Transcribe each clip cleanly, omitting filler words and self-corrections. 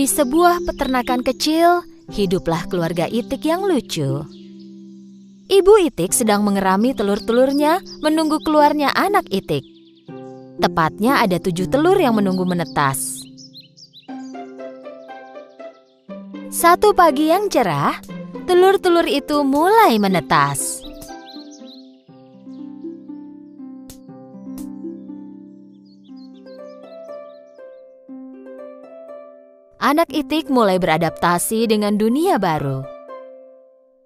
Di sebuah peternakan kecil, hiduplah keluarga Itik yang lucu. Ibu Itik sedang mengerami telur-telurnya menunggu keluarnya anak Itik. Tepatnya ada 7 telur yang menunggu menetas. Satu pagi yang cerah, telur-telur itu mulai menetas. Anak Itik mulai beradaptasi dengan dunia baru.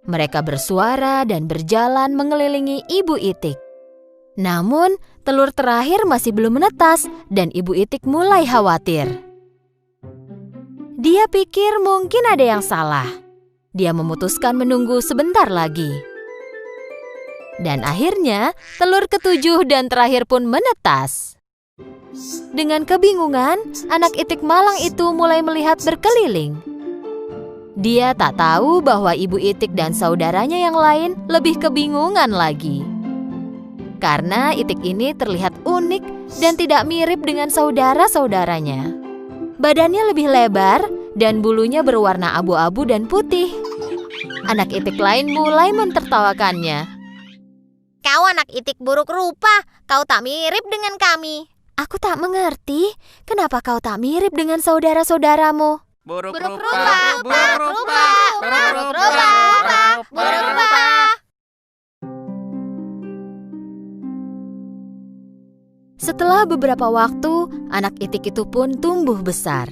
Mereka bersuara dan berjalan mengelilingi Ibu Itik. Namun, telur terakhir masih belum menetas dan Ibu Itik mulai khawatir. Dia pikir mungkin ada yang salah. Dia memutuskan menunggu sebentar lagi. Dan akhirnya, telur ke-7 dan terakhir pun menetas. Dengan kebingungan, anak Itik malang itu mulai melihat berkeliling. Dia tak tahu bahwa Ibu Itik dan saudaranya yang lain lebih kebingungan lagi. Karena Itik ini terlihat unik dan tidak mirip dengan saudara-saudaranya. Badannya lebih lebar dan bulunya berwarna abu-abu dan putih. Anak Itik lain mulai mentertawakannya. Kau anak Itik buruk rupa, kau tak mirip dengan kami. Aku tak mengerti, kenapa kau tak mirip dengan saudara-saudaramu? Buruk Buruk rupa, rupa, buruk rupa, buruk rupa, buruk rupa. Setelah beberapa waktu, anak Itik itu pun tumbuh besar.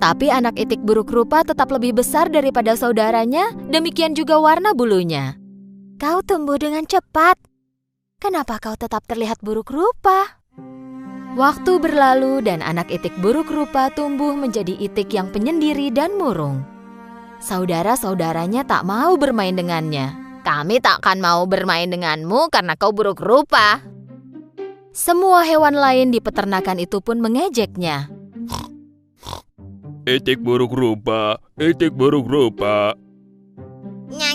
Tapi anak Itik buruk rupa tetap lebih besar daripada saudaranya, demikian juga warna bulunya. Kau tumbuh dengan cepat. Kenapa kau tetap terlihat buruk rupa? Waktu berlalu dan anak Itik buruk rupa tumbuh menjadi Itik yang penyendiri dan murung. Saudara-saudaranya tak mau bermain dengannya. Kami tak akan mau bermain denganmu karena kau buruk rupa. Semua hewan lain di peternakan itu pun mengejeknya. Itik buruk rupa, Itik buruk rupa. Nya.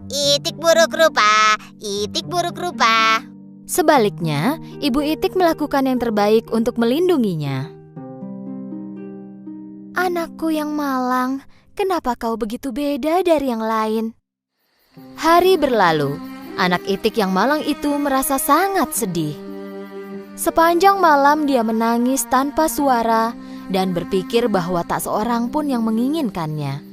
Itik buruk rupa, Itik buruk rupa. Sebaliknya, Ibu Itik melakukan yang terbaik untuk melindunginya. Anakku yang malang, kenapa kau begitu beda dari yang lain? Hari berlalu, anak Itik yang malang itu merasa sangat sedih. Sepanjang malam dia menangis tanpa suara dan berpikir bahwa tak seorang pun yang menginginkannya.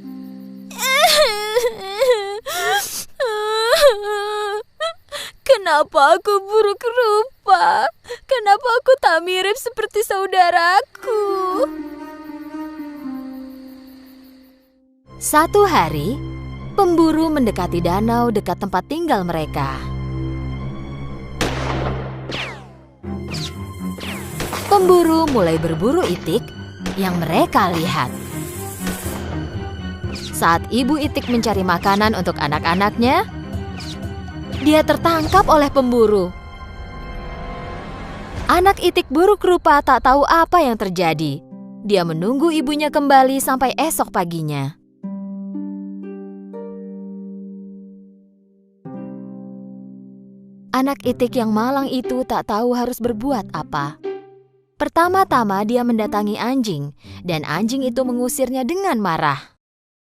Kenapa aku buruk rupa? Kenapa aku tak mirip seperti saudaraku? Satu hari, pemburu mendekati danau dekat tempat tinggal mereka. Pemburu mulai berburu Itik yang mereka lihat. Saat Ibu Itik mencari makanan untuk anak-anaknya, dia tertangkap oleh pemburu. Anak Itik buruk rupa tak tahu apa yang terjadi. Dia menunggu ibunya kembali sampai esok paginya. Anak Itik yang malang itu tak tahu harus berbuat apa. Pertama-tama dia mendatangi anjing, dan anjing itu mengusirnya dengan marah.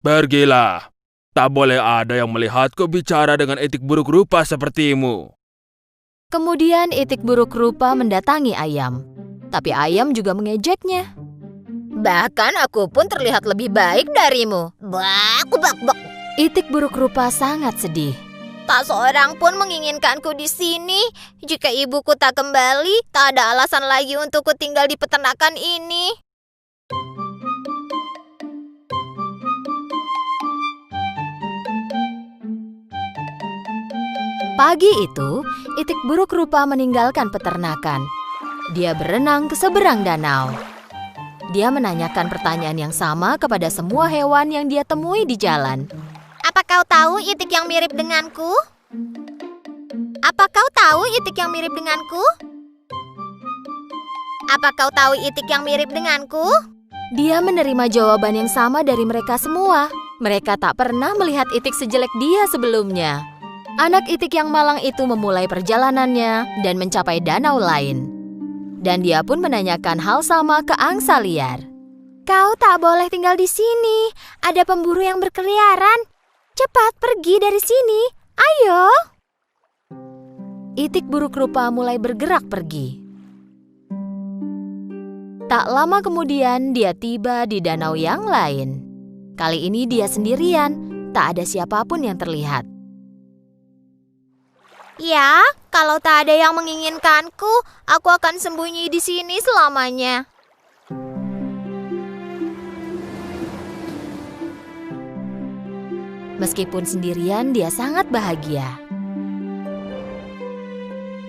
Pergilah. Tak boleh ada yang melihatku bicara dengan Itik buruk rupa sepertimu. Kemudian Itik buruk rupa mendatangi ayam. Tapi ayam juga mengejeknya. Bahkan aku pun terlihat lebih baik darimu. Bak. Itik buruk rupa sangat sedih. Tak seorang pun menginginkanku di sini. Jika ibuku tak kembali, tak ada alasan lagi untukku tinggal di peternakan ini. Pagi itu, Itik buruk rupa meninggalkan peternakan. Dia berenang ke seberang danau. Dia menanyakan pertanyaan yang sama kepada semua hewan yang dia temui di jalan. Apa kau tahu Itik yang mirip denganku? Apa kau tahu Itik yang mirip denganku? Apa kau tahu Itik yang mirip denganku? Dia menerima jawaban yang sama dari mereka semua. Mereka tak pernah melihat Itik sejelek dia sebelumnya. Anak Itik yang malang itu memulai perjalanannya dan mencapai danau lain. Dan dia pun menanyakan hal sama ke angsa liar. Kau tak boleh tinggal di sini. Ada pemburu yang berkeliaran. Cepat pergi dari sini. Ayo. Itik buruk rupa mulai bergerak pergi. Tak lama kemudian dia tiba di danau yang lain. Kali ini dia sendirian, tak ada siapapun yang terlihat. Ya, kalau tak ada yang menginginkanku, aku akan sembunyi di sini selamanya. Meskipun sendirian, dia sangat bahagia.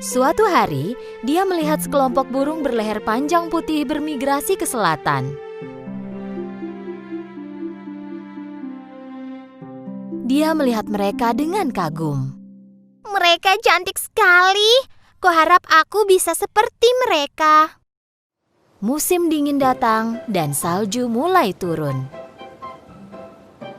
Suatu hari, dia melihat sekelompok burung berleher panjang putih bermigrasi ke selatan. Dia melihat mereka dengan kagum. Mereka cantik sekali. Kuharap aku bisa seperti mereka. Musim dingin datang dan salju mulai turun.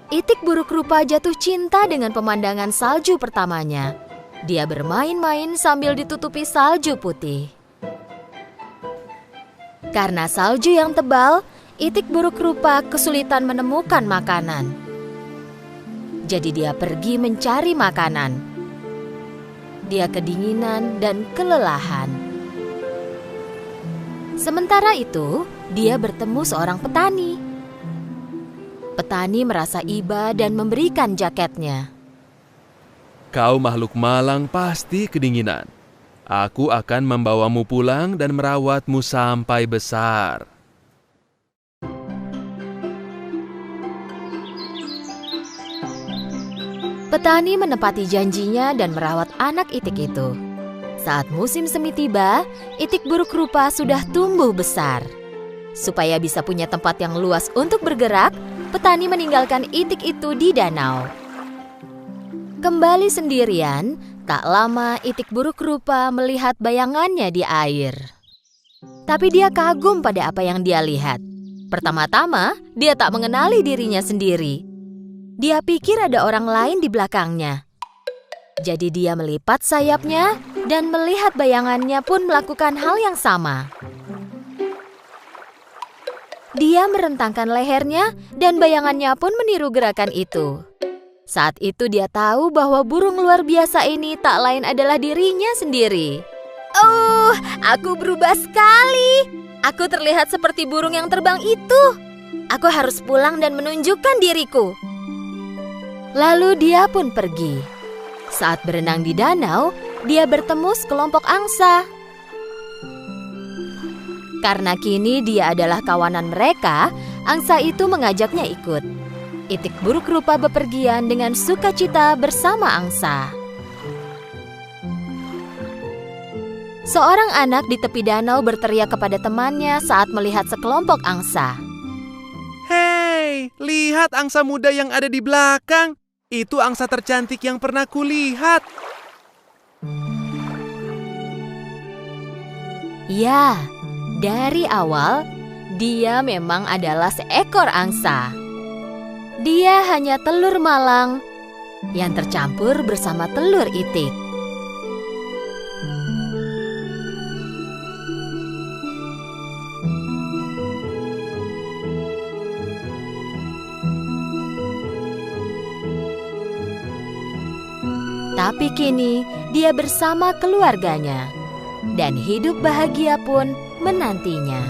Itik buruk rupa jatuh cinta dengan pemandangan salju pertamanya. Dia bermain-main sambil ditutupi salju putih. Karena salju yang tebal, itik buruk rupa kesulitan menemukan makanan. Jadi dia pergi mencari makanan. Dia kedinginan dan kelelahan. Sementara itu, dia bertemu seorang petani. Petani merasa iba dan memberikan jaketnya. Kau makhluk malang pasti kedinginan. Aku akan membawamu pulang dan merawatmu sampai besar. Petani menepati janjinya dan merawat anak itik itu. Saat musim semi tiba, itik buruk rupa sudah tumbuh besar. Supaya bisa punya tempat yang luas untuk bergerak, petani meninggalkan itik itu di danau. Kembali sendirian, tak lama itik buruk rupa melihat bayangannya di air. Tapi dia kagum pada apa yang dia lihat. Pertama-tama, dia tak mengenali dirinya sendiri. Dia pikir ada orang lain di belakangnya. Jadi dia melipat sayapnya dan melihat bayangannya pun melakukan hal yang sama. Dia merentangkan lehernya dan bayangannya pun meniru gerakan itu. Saat itu dia tahu bahwa burung luar biasa ini tak lain adalah dirinya sendiri. Oh, aku berubah sekali. Aku terlihat seperti burung yang terbang itu. Aku harus pulang dan menunjukkan diriku. Lalu dia pun pergi. Saat berenang di danau, dia bertemu sekelompok angsa. Karena kini dia adalah kawanan mereka, angsa itu mengajaknya ikut. Itik buruk rupa bepergian dengan sukacita bersama angsa. Seorang anak di tepi danau berteriak kepada temannya saat melihat sekelompok angsa. Hei, lihat angsa muda yang ada di belakang. Itu angsa tercantik yang pernah kulihat. Ya, dari awal dia memang adalah seekor angsa. Dia hanya telur malang yang tercampur bersama telur itik. Tapi kini dia bersama keluarganya dan hidup bahagia pun menantinya.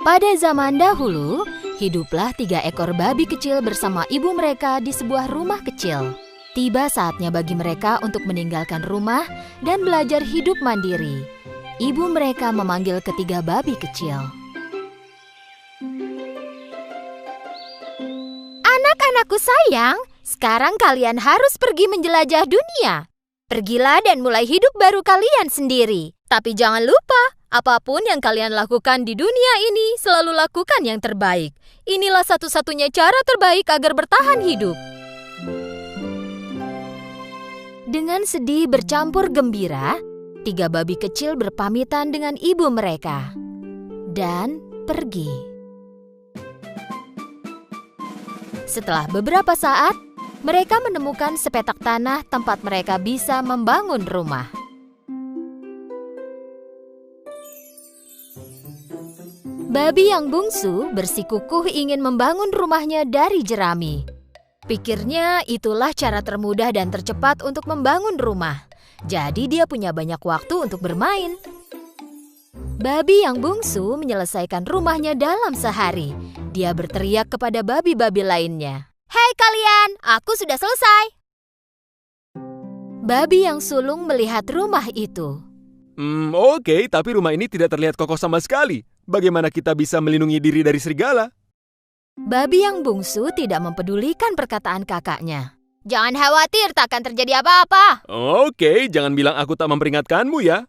Pada zaman dahulu, hiduplah 3 ekor babi kecil bersama ibu mereka di sebuah rumah kecil. Tiba saatnya bagi mereka untuk meninggalkan rumah dan belajar hidup mandiri. Ibu mereka memanggil ketiga babi kecil. Anak-anakku sayang, sekarang kalian harus pergi menjelajah dunia. Pergilah dan mulai hidup baru kalian sendiri. Tapi jangan lupa, apapun yang kalian lakukan di dunia ini, selalu lakukan yang terbaik. Inilah satu-satunya cara terbaik agar bertahan hidup. Dengan sedih bercampur gembira, 3 babi kecil berpamitan dengan ibu mereka dan pergi. Setelah beberapa saat, mereka menemukan sepetak tanah tempat mereka bisa membangun rumah. Babi yang bungsu bersikukuh ingin membangun rumahnya dari jerami. Pikirnya itulah cara termudah dan tercepat untuk membangun rumah. Jadi dia punya banyak waktu untuk bermain. Babi yang bungsu menyelesaikan rumahnya dalam sehari. Dia berteriak kepada babi-babi lainnya. "Hei kalian, aku sudah selesai." Babi yang sulung melihat rumah itu. Oke, tapi rumah ini tidak terlihat kokoh sama sekali. Bagaimana kita bisa melindungi diri dari serigala? Babi yang bungsu tidak mempedulikan perkataan kakaknya. "Jangan khawatir, tak akan terjadi apa-apa." Oke, jangan bilang aku tak memperingatkanmu ya.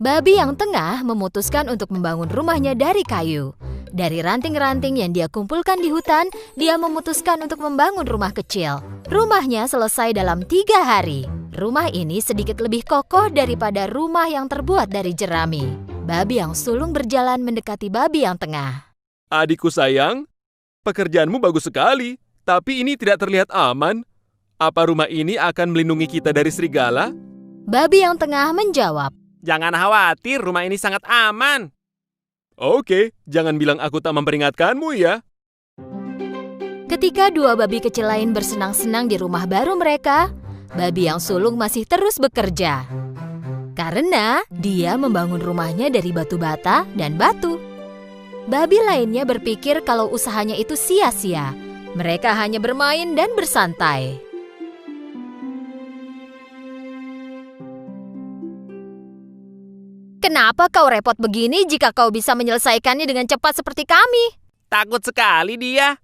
Babi yang tengah memutuskan untuk membangun rumahnya dari kayu. Dari ranting-ranting yang dia kumpulkan di hutan, dia memutuskan untuk membangun rumah kecil. Rumahnya selesai dalam 3 hari. Rumah ini sedikit lebih kokoh daripada rumah yang terbuat dari jerami. Babi yang sulung berjalan mendekati babi yang tengah. Adikku sayang, pekerjaanmu bagus sekali, tapi ini tidak terlihat aman. Apa rumah ini akan melindungi kita dari serigala? Babi yang tengah menjawab. Jangan khawatir, rumah ini sangat aman. Oke, jangan bilang aku tak memperingatkanmu ya. Ketika 2 babi kecil lain bersenang-senang di rumah baru mereka, babi yang sulung masih terus bekerja. Karena dia membangun rumahnya dari batu bata dan batu. Babi lainnya berpikir kalau usahanya itu sia-sia. Mereka hanya bermain dan bersantai. "Kenapa kau repot begini jika kau bisa menyelesaikannya dengan cepat seperti kami?" Takut sekali dia.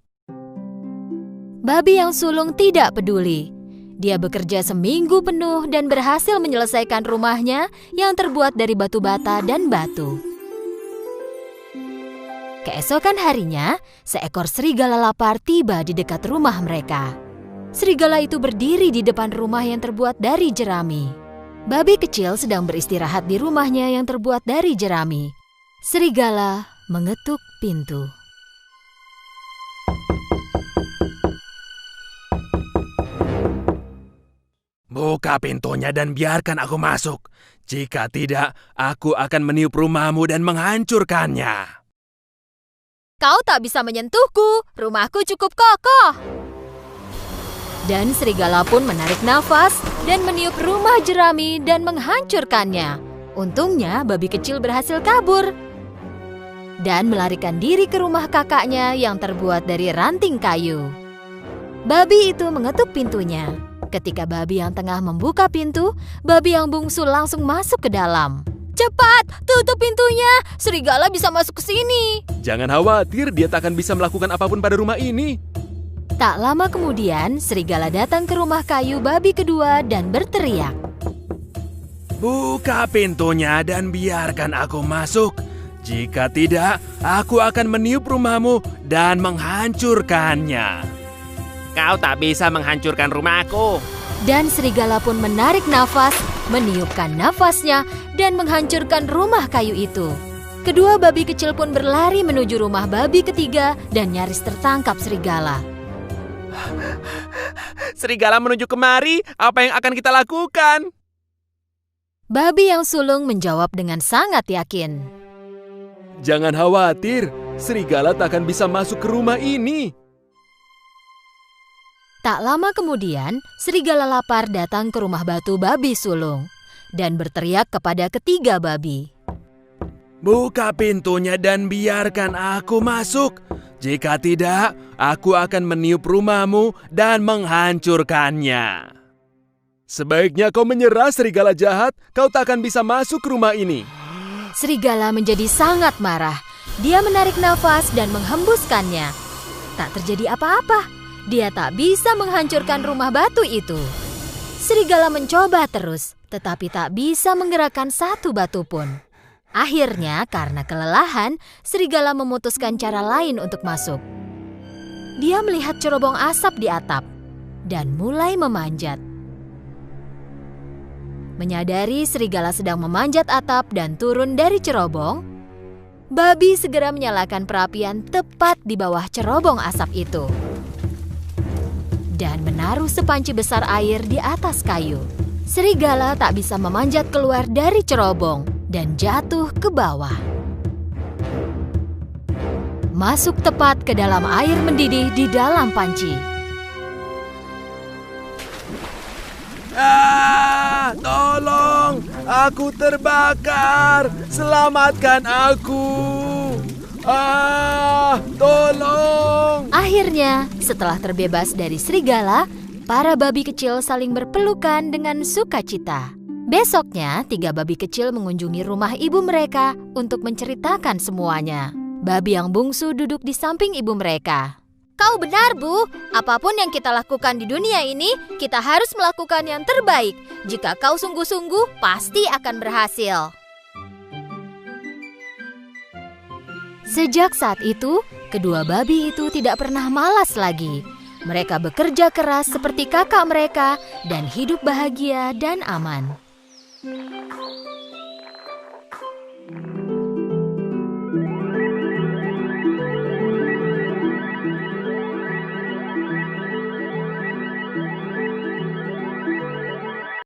Babi yang sulung tidak peduli. Dia bekerja seminggu penuh dan berhasil menyelesaikan rumahnya yang terbuat dari batu bata dan batu. Keesokan harinya, seekor serigala lapar tiba di dekat rumah mereka. Serigala itu berdiri di depan rumah yang terbuat dari jerami. Babi kecil sedang beristirahat di rumahnya yang terbuat dari jerami. Serigala mengetuk pintu. Buka pintunya dan biarkan aku masuk. Jika tidak, aku akan meniup rumahmu dan menghancurkannya. "Kau tak bisa menyentuhku, rumahku cukup kokoh." Dan serigala pun menarik nafas dan meniup rumah jerami dan menghancurkannya. Untungnya babi kecil berhasil kabur dan melarikan diri ke rumah kakaknya yang terbuat dari ranting kayu. Babi itu mengetuk pintunya. Ketika babi yang tengah membuka pintu, babi yang bungsu langsung masuk ke dalam. "Cepat, tutup pintunya, serigala bisa masuk ke sini." Jangan khawatir, dia tak akan bisa melakukan apapun pada rumah ini. Tak lama kemudian, serigala datang ke rumah kayu babi kedua dan berteriak. Buka pintunya dan biarkan aku masuk. Jika tidak, aku akan meniup rumahmu dan menghancurkannya. Kau tak bisa menghancurkan rumahku. Dan serigala pun menarik nafas, meniupkan nafasnya, dan menghancurkan rumah kayu itu. Kedua babi kecil pun berlari menuju rumah babi ketiga dan nyaris tertangkap serigala. Serigala menuju kemari, apa yang akan kita lakukan? Babi yang sulung menjawab dengan sangat yakin. Jangan khawatir, serigala tak akan bisa masuk ke rumah ini. Tak lama kemudian, serigala lapar datang ke rumah batu babi sulung dan berteriak kepada ketiga babi. Buka pintunya dan biarkan aku masuk. Jika tidak, aku akan meniup rumahmu dan menghancurkannya. Sebaiknya kau menyerah, serigala jahat. Kau tak akan bisa masuk ke rumah ini. Serigala menjadi sangat marah. Dia menarik nafas dan menghembuskannya. Tak terjadi apa-apa. Dia tak bisa menghancurkan rumah batu itu. Serigala mencoba terus, tetapi tak bisa menggerakkan satu batu pun. Akhirnya, karena kelelahan, serigala memutuskan cara lain untuk masuk. Dia melihat cerobong asap di atap dan mulai memanjat. Menyadari serigala sedang memanjat atap dan turun dari cerobong, babi segera menyalakan perapian tepat di bawah cerobong asap itu dan menaruh sepanci besar air di atas kayu. Serigala tak bisa memanjat keluar dari cerobong dan jatuh ke bawah. masuk tepat ke dalam air mendidih di dalam panci. Tolong, aku terbakar. Selamatkan aku. Tolong. Akhirnya, setelah terbebas dari serigala, para babi kecil saling berpelukan dengan sukacita. Besoknya, 3 babi kecil mengunjungi rumah ibu mereka untuk menceritakan semuanya. Babi yang bungsu duduk di samping ibu mereka. Kau benar, Bu. Apapun yang kita lakukan di dunia ini, kita harus melakukan yang terbaik. Jika kau sungguh-sungguh, pasti akan berhasil. Sejak saat itu, kedua babi itu tidak pernah malas lagi. Mereka bekerja keras seperti kakak mereka dan hidup bahagia dan aman.